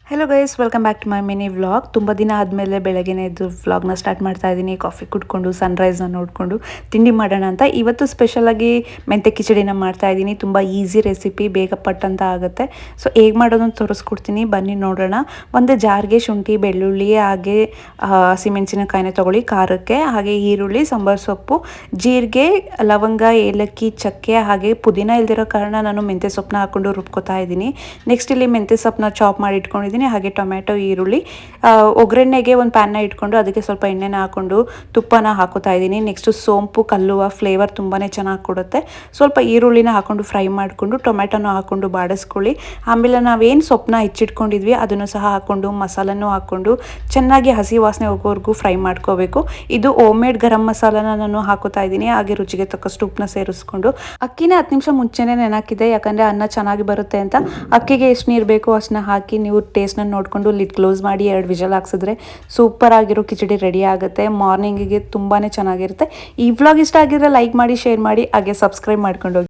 Hello guys, welcome back to my mini vlog. ತುಂಬ ದಿನ ಆದಮೇಲೆ ಬೆಳಗ್ಗೆನೇ ಎದ್ದು ವ್ಲಾಗ್ನ ಸ್ಟಾರ್ಟ್ ಮಾಡ್ತಾ ಇದ್ದೀನಿ. ಕಾಫಿ ಕುಡ್ಕೊಂಡು ಸನ್ರೈಸ್ನ ನೋಡಿಕೊಂಡು ತಿಂಡಿ ಮಾಡೋಣ ಅಂತ. ಇವತ್ತು ಸ್ಪೆಷಲಾಗಿ ಮೆಂತೆ ಕಿಚಡಿನ ಮಾಡ್ತಾ ಇದ್ದೀನಿ. ತುಂಬ ಈಸಿ ರೆಸಿಪಿ, ಬೇಗ ಪಟ್ ಅಂತ ಆಗುತ್ತೆ. ಸೊ ಹೇಗೆ ಮಾಡೋದನ್ನು ತೋರಿಸ್ಕೊಡ್ತೀನಿ, ಬನ್ನಿ ನೋಡೋಣ. ಒಂದು ಜಾರ್ಗೆ ಶುಂಠಿ, ಬೆಳ್ಳುಳ್ಳಿ ಹಾಗೆ ಹಸಿಮೆಣಸಿನಕಾಯಿನ ತೊಗೊಳ್ಳಿ ಖಾರಕ್ಕೆ, ಹಾಗೆ ಈರುಳ್ಳಿ, ಸಾಂಬಾರು ಸೊಪ್ಪು, ಜೀರಿಗೆ, ಲವಂಗ, ಏಲಕ್ಕಿ, ಚಕ್ಕೆ ಹಾಗೆ ಪುದೀನ ಇಲ್ದಿರೋ ಕಾರಣ ನಾನು ಮೆಂತೆ ಸೊಪ್ಪನ್ನ ಹಾಕ್ಕೊಂಡು ರುಬ್ಕೋತಾ ಇದ್ದೀನಿ. ನೆಕ್ಸ್ಟ್ ಇಲ್ಲಿ ಮೆಂತೆ ಸೊಪ್ಪನ್ನ ಚಾಪ್ ಮಾಡಿ ಇಟ್ಕೊಂಡಿದ್ದೀನಿ. ಹಾಗೆ ಟೊಮೆಟೊ, ಈರುಳ್ಳಿ, ಒಗ್ಗರಣೆಗೆ ಒಂದು ಪ್ಯಾನ್ನ ಇಟ್ಕೊಂಡು ಅದಕ್ಕೆ ಸ್ವಲ್ಪ ಎಣ್ಣೆನ ಹಾಕೊಂಡು ತುಪ್ಪನ ಹಾಕೋತಾ ಇದ್ದೀನಿ. ನೆಕ್ಸ್ಟ್ ಸೋಂಪು, ಕಲ್ಲುವ ಫ್ಲೇವರ್ ತುಂಬಾ ಚೆನ್ನಾಗಿ ಕೊಡುತ್ತೆ. ಸ್ವಲ್ಪ ಈರುಳ್ಳಿನ ಹಾಕೊಂಡು ಫ್ರೈ ಮಾಡಿಕೊಂಡು ಟೊಮೆಟೊನ ಹಾಕೊಂಡು ಬಾಡಿಸ್ಕೊಳ್ಳಿ. ಆಮೇಲೆ ನಾವೇನು ಸೊಪ್ಪನ್ನ ಹೆಚ್ಚಿಟ್ಕೊಂಡಿದ್ವಿ ಅದನ್ನು ಸಹ ಹಾಕೊಂಡು ಮಸಾಲನೂ ಹಾಕ್ಕೊಂಡು ಚೆನ್ನಾಗಿ ಹಸಿ ವಾಸನೆ ಹೋಗೋವರೆಗೂ ಫ್ರೈ ಮಾಡ್ಕೋಬೇಕು. ಇದು ಹೋಮ್ ಮೇಡ್ ಗರಂ ಮಸಾಲಾನ ನಾನು ಹಾಕೋತಾ ಇದ್ದೀನಿ. ಹಾಗೆ ರುಚಿಗೆ ತಕ್ಕಷ್ಟು ಉಪ್ಪನ್ನ ಸೇರಿಸ್ಕೊಂಡು ಅಕ್ಕಿನ 10 ನಿಮಿಷ ಮುಂಚೆನೇ ನೆನಾಕಿದೆ, ಯಾಕಂದರೆ ಅನ್ನ ಚೆನ್ನಾಗಿ ಬರುತ್ತೆ ಅಂತ. ಅಕ್ಕಿಗೆ ಎಷ್ಟು ನೀರು ಬೇಕೋ ಅಷ್ಟನ್ನ ಹಾಕಿ ನೀವು ಟೇಸ್ಟ್ನ ನೋಡಿಕೊಂಡು ಲಿಡ್ ಕ್ಲೋಸ್ ಮಾಡಿ 2 ವಿಷಲ್ ಹಾಕ್ಸಿದ್ರೆ ಸೂಪರ್ ಆಗಿರೋ ಕಿಚಡಿ ರೆಡಿ ಆಗುತ್ತೆ. ಮಾರ್ನಿಂಗಿಗೆ ತುಂಬಾ ಚೆನ್ನಾಗಿರುತ್ತೆ. ಈ ವ್ಲಾಗ್ ಇಷ್ಟ ಆಗಿದ್ರೆ ಲೈಕ್ ಮಾಡಿ, ಶೇರ್ ಮಾಡಿ, ಹಾಗೆ ಸಬ್ಸ್ಕ್ರೈಬ್ ಮಾಡ್ಕೊಂಡು ಹೋಗಿ.